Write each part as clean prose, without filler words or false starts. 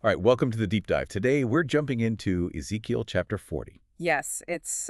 All right, welcome to the deep dive. Today, we're jumping into Ezekiel chapter 40. Yes, it's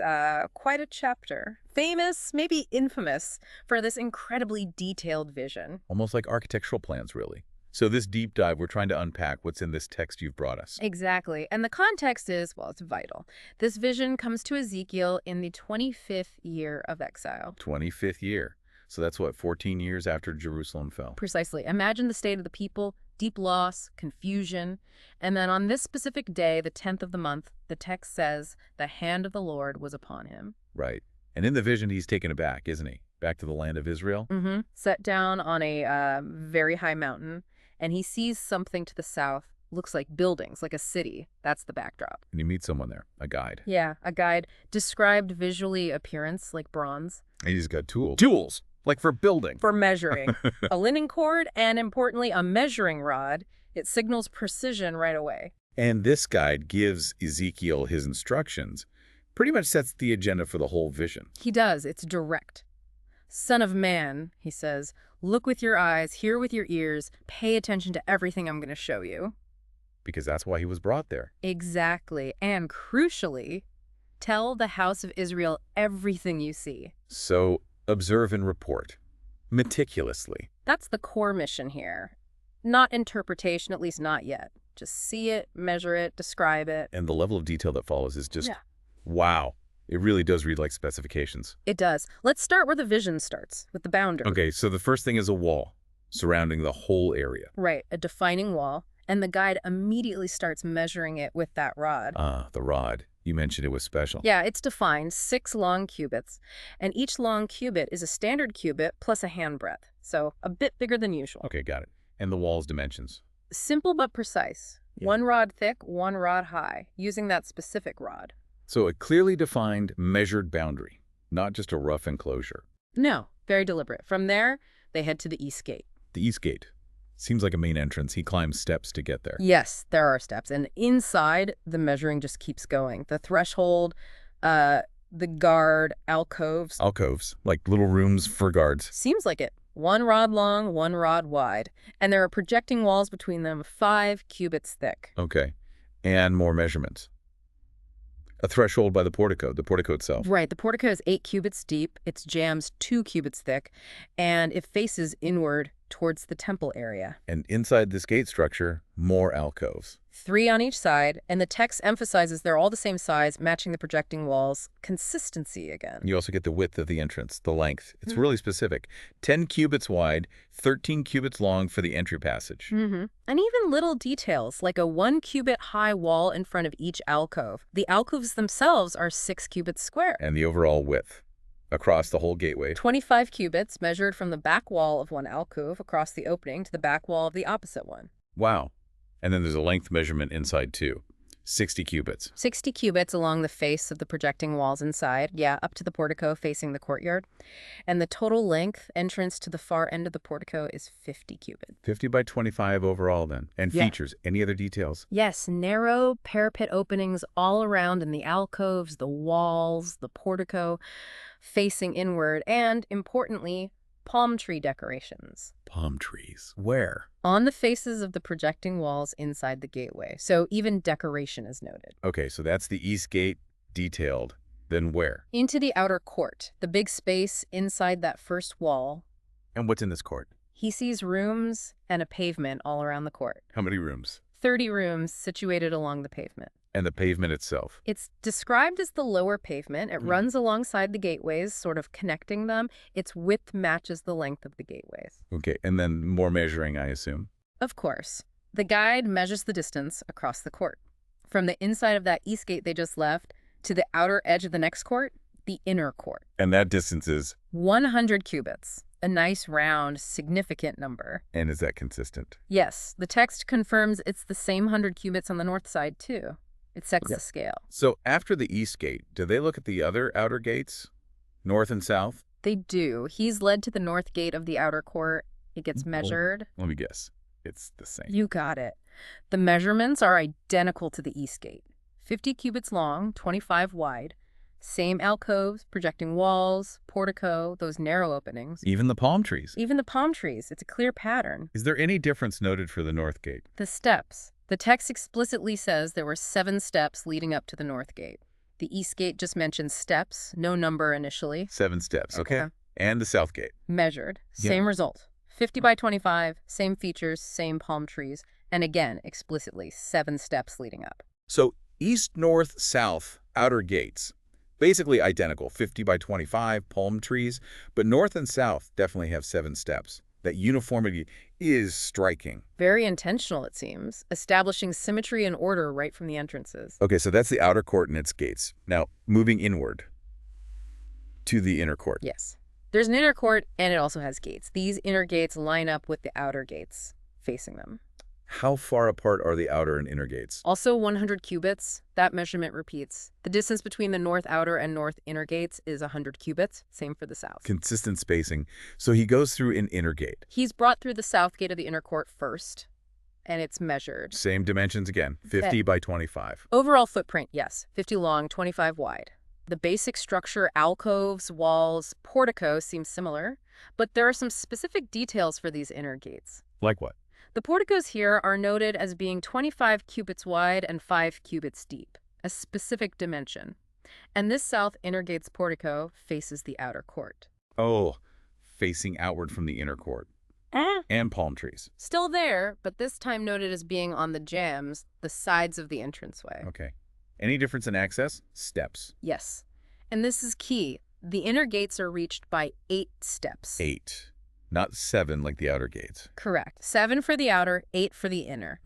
quite a chapter. Famous, maybe infamous, for this incredibly detailed vision. Almost like architectural plans, really. So this deep dive, we're trying to unpack what's in this text you've brought us. Exactly. And the context is, well, it's vital. This vision comes to Ezekiel in the 25th year of exile. 25th year. So that's what, 14 years after Jerusalem fell. Precisely. Imagine the state of the people, deep loss, confusion. And then on this specific day, the 10th of the month, the text says, the hand of the Lord was upon him. Right. And in the vision, he's taken aback, isn't he? Back to the land of Israel? Mm-hmm. Set down on a very high mountain, and he sees something to the south. Looks like buildings, like a city. That's the backdrop. And he meets someone there, a guide. Yeah, a guide. Described visually appearance like bronze. And he's got tools. Tools! Like for building. For measuring. A linen cord and, importantly, a measuring rod. It signals precision right away. And this guide gives Ezekiel his instructions, pretty much sets the agenda for the whole vision. He does. It's direct. Son of man, he says, look with your eyes, hear with your ears, pay attention to everything I'm going to show you. Because that's why he was brought there. Exactly. And crucially, tell the house of Israel everything you see. So observe and report, meticulously. That's the core mission here. Not interpretation, at least not yet. Just see it, measure it, describe it. And the level of detail that follows is just, wow. It really does read like specifications. It does. Let's start where the vision starts, with the boundary. Okay, so the first thing is a wall surrounding the whole area. Right, a defining wall. And the guide immediately starts measuring it with that rod. Ah, the rod. You mentioned it was special. Yeah, it's defined 6 long cubits, and each long cubit is a standard cubit plus a handbreadth, so a bit bigger than usual. Okay, got it. And the wall's dimensions? Simple but precise. Yeah. 1 rod thick, 1 rod high, using that specific rod. So a clearly defined, measured boundary, not just a rough enclosure. No, very deliberate. From there, they head to the east gate. The east gate. Seems like a main entrance. He climbs steps to get there. Yes, there are steps. And inside, the measuring just keeps going. The threshold, the guard, alcoves. Alcoves, like little rooms for guards. Seems like it. 1 rod long, 1 rod wide. And there are projecting walls between them 5 cubits thick. Okay. And more measurements. A threshold by the portico itself. Right. The portico is 8 cubits deep. Its jambs 2 cubits thick. And it faces inward towards the temple area. And inside this gate structure, more alcoves. 3 on each side, and the text emphasizes they're all the same size, matching the projecting walls. Consistency again. You also get the width of the entrance, the length. It's really specific. 10 cubits wide, 13 cubits long for the entry passage. And even little details, like a 1 cubit high wall in front of each alcove. The alcoves themselves are 6 cubits square. And the overall width across the whole gateway. 25 cubits measured from the back wall of one alcove across the opening to the back wall of the opposite one. Wow. And then there's a length measurement inside too. 60 cubits. 60 cubits along the face of the projecting walls inside, up to the portico facing the courtyard. And the total length entrance to the far end of the portico is 50 cubits. 50 by 25 overall then. And features, any other details? Yes, narrow parapet openings all around in the alcoves, the walls, the portico, facing inward, and, importantly, palm tree decorations. Palm trees. Where? On the faces of the projecting walls inside the gateway. So even decoration is noted. Okay, so that's the east gate detailed. Then where? Into the outer court, the big space inside that first wall. And what's in this court? He sees rooms and a pavement all around the court. How many rooms? 30 rooms situated along the pavement. And the pavement itself? It's described as the lower pavement. It runs alongside the gateways, sort of connecting them. Its width matches the length of the gateways. Okay, and then more measuring, I assume? Of course. The guide measures the distance across the court. From the inside of that east gate they just left to the outer edge of the next court, the inner court. And that distance is? 100 cubits. A nice, round, significant number. And is that consistent? Yes. The text confirms it's the same 100 cubits on the north side, too. It sets the scale. So after the east gate, do they look at the other outer gates? North and south? They do. He's led to the north gate of the outer court. It gets measured. Let me guess. It's the same. You got it. The measurements are identical to the east gate. 50 cubits long, 25 wide. Same alcoves, projecting walls, portico, those narrow openings. Even the palm trees. Even the palm trees. It's a clear pattern. Is there any difference noted for the north gate? The steps. The text explicitly says there were 7 steps leading up to the north gate. The east gate just mentions steps, no number initially. 7 steps, okay. Okay. And the south gate. Measured, Yeah. same result. 50 by 25, same features, same palm trees, and again, explicitly, 7 steps leading up. So east, north, south, outer gates. Basically identical, 50 by 25, palm trees. But north and south definitely have 7 steps. That uniformity is striking. Very intentional, it seems, establishing symmetry and order right from the entrances. Okay, so that's the outer court and its gates. Now, moving inward to the inner court. Yes. There's an inner court, and it also has gates. These inner gates line up with the outer gates facing them. How far apart are the outer and inner gates? Also 100 cubits. That measurement repeats. The distance between the north outer and north inner gates is 100 cubits. Same for the south. Consistent spacing. So he goes through an inner gate. He's brought through the south gate of the inner court first, and it's measured. Same dimensions again, 50 by 25. Overall footprint, yes, 50 long, 25 wide. The basic structure, alcoves, walls, portico seem similar, but there are some specific details for these inner gates. Like what? The porticos here are noted as being 25 cubits wide and 5 cubits deep, a specific dimension. And this south inner gate's portico faces the outer court. Oh, facing outward from the inner court. And palm trees. Still there, but this time noted as being on the jambs, the sides of the entranceway. Okay. Any difference in access? Steps. Yes. And this is key. The inner gates are reached by 8 steps. 8. Not 7 like the outer gates. Correct. 7 for the outer, 8 for the inner.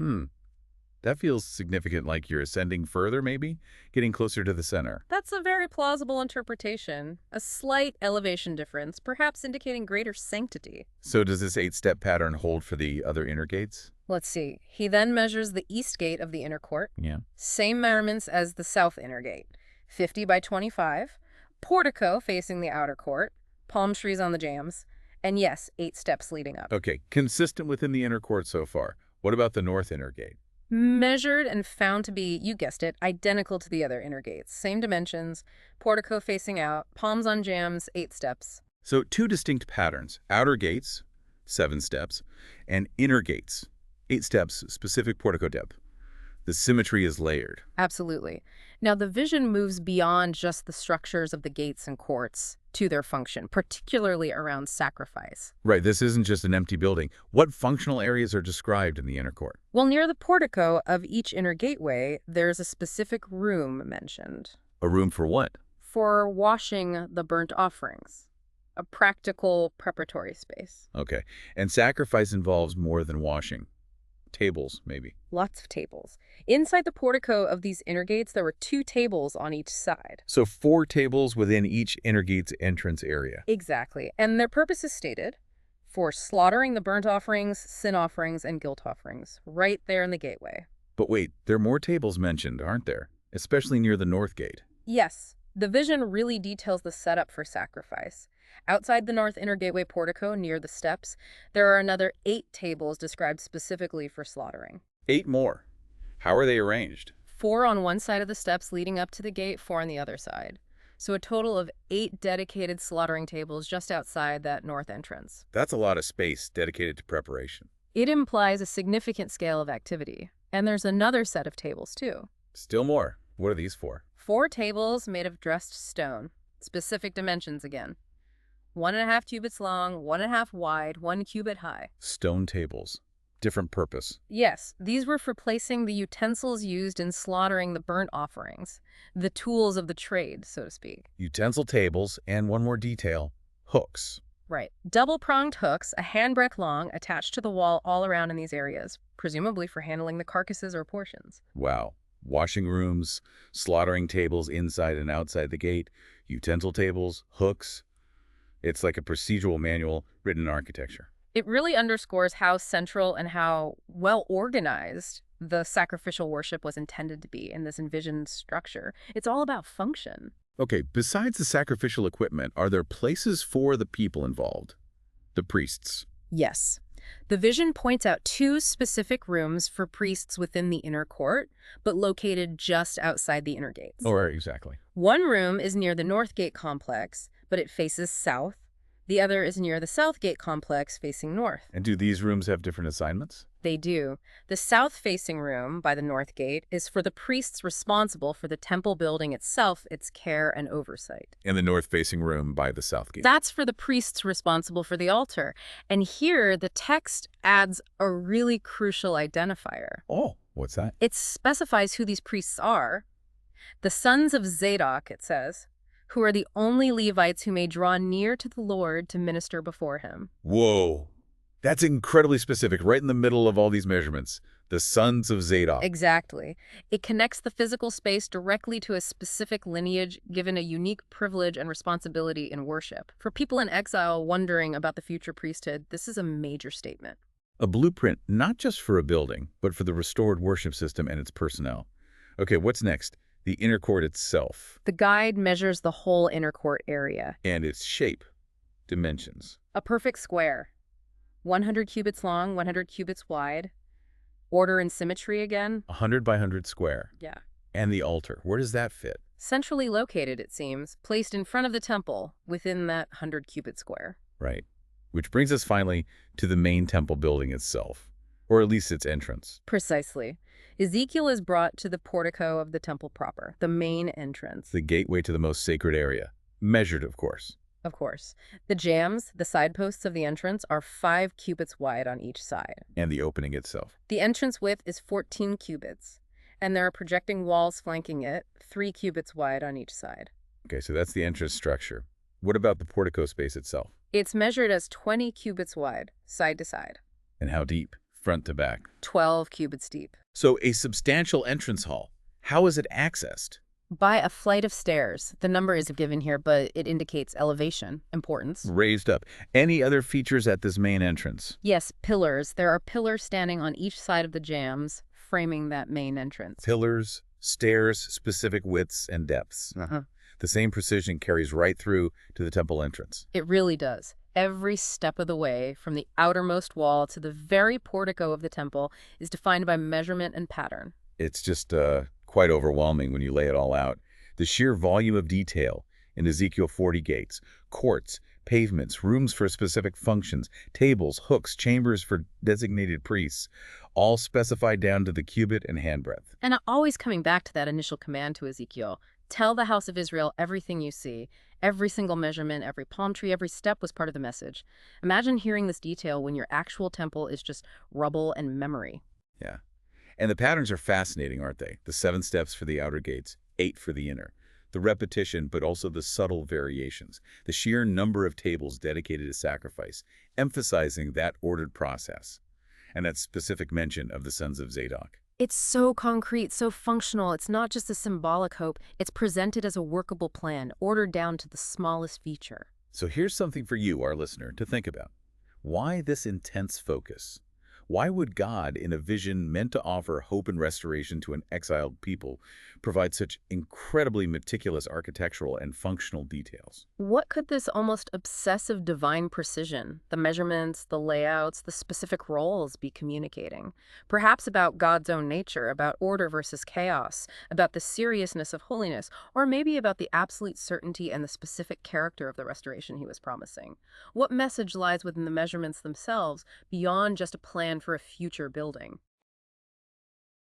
That feels significant, like you're ascending further, maybe? Getting closer to the center. That's a very plausible interpretation. A slight elevation difference, perhaps indicating greater sanctity. So does this 8-step pattern hold for the other inner gates? Let's see. He then measures the east gate of the inner court. Yeah. Same measurements as the south inner gate. 50 by 25. Portico facing the outer court. Palm trees on the jambs. And yes, 8 steps leading up. Okay, consistent within the inner court so far. What about the north inner gate? Measured and found to be, you guessed it, identical to the other inner gates. Same dimensions, portico facing out, palms on jambs, 8 steps. So 2 distinct patterns. Outer gates, 7 steps, and inner gates, 8 steps, specific portico depth. The symmetry is layered. Absolutely. Now, the vision moves beyond just the structures of the gates and courts to their function, particularly around sacrifice. Right, this isn't just an empty building. What functional areas are described in the inner court? Well, near the portico of each inner gateway, there's a specific room mentioned. A room for what? For washing the burnt offerings. A practical preparatory space. Okay, and sacrifice involves more than washing. Tables, maybe. Lots of tables. Inside the portico of these inner gates, there were 2 tables on each side. So 4 tables within each inner gate's entrance area. Exactly. And their purpose is stated for slaughtering the burnt offerings, sin offerings, and guilt offerings, right there in the gateway. But wait, there are more tables mentioned, aren't there? Especially near the north gate. Yes, the vision really details the setup for sacrifice. Outside the north inner gateway portico, near the steps, there are another 8 tables described specifically for slaughtering. 8 more. How are they arranged? 4 on one side of the steps leading up to the gate, 4 on the other side. So a total of 8 dedicated slaughtering tables just outside that north entrance. That's a lot of space dedicated to preparation. It implies a significant scale of activity. And there's another set of tables, too. Still more. What are these for? 4 tables made of dressed stone. Specific dimensions again. 1.5 cubits long, 1.5 wide, 1 cubit high. Stone tables. Different purpose. Yes, these were for placing the utensils used in slaughtering the burnt offerings. The tools of the trade, so to speak. Utensil tables, and one more detail, hooks. Right. Double-pronged hooks, a handbreadth long, attached to the wall all around in these areas, presumably for handling the carcasses or portions. Wow. Washing rooms, slaughtering tables inside and outside the gate, utensil tables, hooks. It's like a procedural manual written in architecture. It really underscores how central and how well-organized the sacrificial worship was intended to be in this envisioned structure. It's all about function. Okay, besides the sacrificial equipment, are there places for the people involved? The priests. Yes. The vision points out 2 specific rooms for priests within the inner court, but located just outside the inner gates. Or exactly. One room is near the north gate complex, but it faces south. The other is near the south gate complex facing north. And do these rooms have different assignments? They do. The south-facing room by the north gate is for the priests responsible for the temple building itself, its care and oversight. And the north-facing room by the south gate. That's for the priests responsible for the altar. And here, the text adds a really crucial identifier. Oh, what's that? It specifies who these priests are. The sons of Zadok, it says, who are the only Levites who may draw near to the Lord to minister before him. Whoa. That's incredibly specific, right in the middle of all these measurements. The sons of Zadok. Exactly. It connects the physical space directly to a specific lineage, given a unique privilege and responsibility in worship. For people in exile wondering about the future priesthood, this is a major statement. A blueprint not just for a building, but for the restored worship system and its personnel. Okay, what's next? The inner court itself. The guide measures the whole inner court area. And its shape, dimensions. A perfect square. 100 cubits long, 100 cubits wide. Order and symmetry again. 100 by 100 square. Yeah. And the altar, where does that fit? Centrally located, it seems, placed in front of the temple within that 100-cubit square. Right. Which brings us finally to the main temple building itself, or at least its entrance. Precisely. Ezekiel is brought to the portico of the temple proper, the main entrance. The gateway to the most sacred area. Measured, of course. Of course. The jambs, the side posts of the entrance, are 5 cubits wide on each side. And the opening itself. The entrance width is 14 cubits, and there are projecting walls flanking it, 3 cubits wide on each side. Okay, so that's the entrance structure. What about the portico space itself? It's measured as 20 cubits wide, side to side. And how deep? Front to back. 12 cubits deep. So a substantial entrance hall. How is it accessed? By a flight of stairs. The number isn't given here, but it indicates elevation, importance. Raised up. Any other features at this main entrance? Yes, pillars. There are pillars standing on each side of the jambs, framing that main entrance. Pillars, stairs, specific widths and depths. The same precision carries right through to the temple entrance. It really does. Every step of the way, from the outermost wall to the very portico of the temple, is defined by measurement and pattern. It's just quite overwhelming when you lay it all out. The sheer volume of detail in Ezekiel 40 gates, courts, pavements, rooms for specific functions, tables, hooks, chambers for designated priests, all specified down to the cubit and handbreadth. And always coming back to that initial command to Ezekiel, tell the house of Israel everything you see. Every single measurement, every palm tree, every step was part of the message. Imagine hearing this detail when your actual temple is just rubble and memory. Yeah. And the patterns are fascinating, aren't they? The 7 steps for the outer gates, 8 for the inner. The repetition, but also the subtle variations. The sheer number of tables dedicated to sacrifice, emphasizing that ordered process. And that specific mention of the sons of Zadok. It's so concrete, so functional. It's not just a symbolic hope. It's presented as a workable plan, ordered down to the smallest feature. So here's something for you, our listener, to think about. Why this intense focus? Why would God, in a vision meant to offer hope and restoration to an exiled people, provide such incredibly meticulous architectural and functional details? What could this almost obsessive divine precision, the measurements, the layouts, the specific roles be communicating? Perhaps about God's own nature, about order versus chaos, about the seriousness of holiness, or maybe about the absolute certainty and the specific character of the restoration he was promising. What message lies within the measurements themselves beyond just a plan for a future building?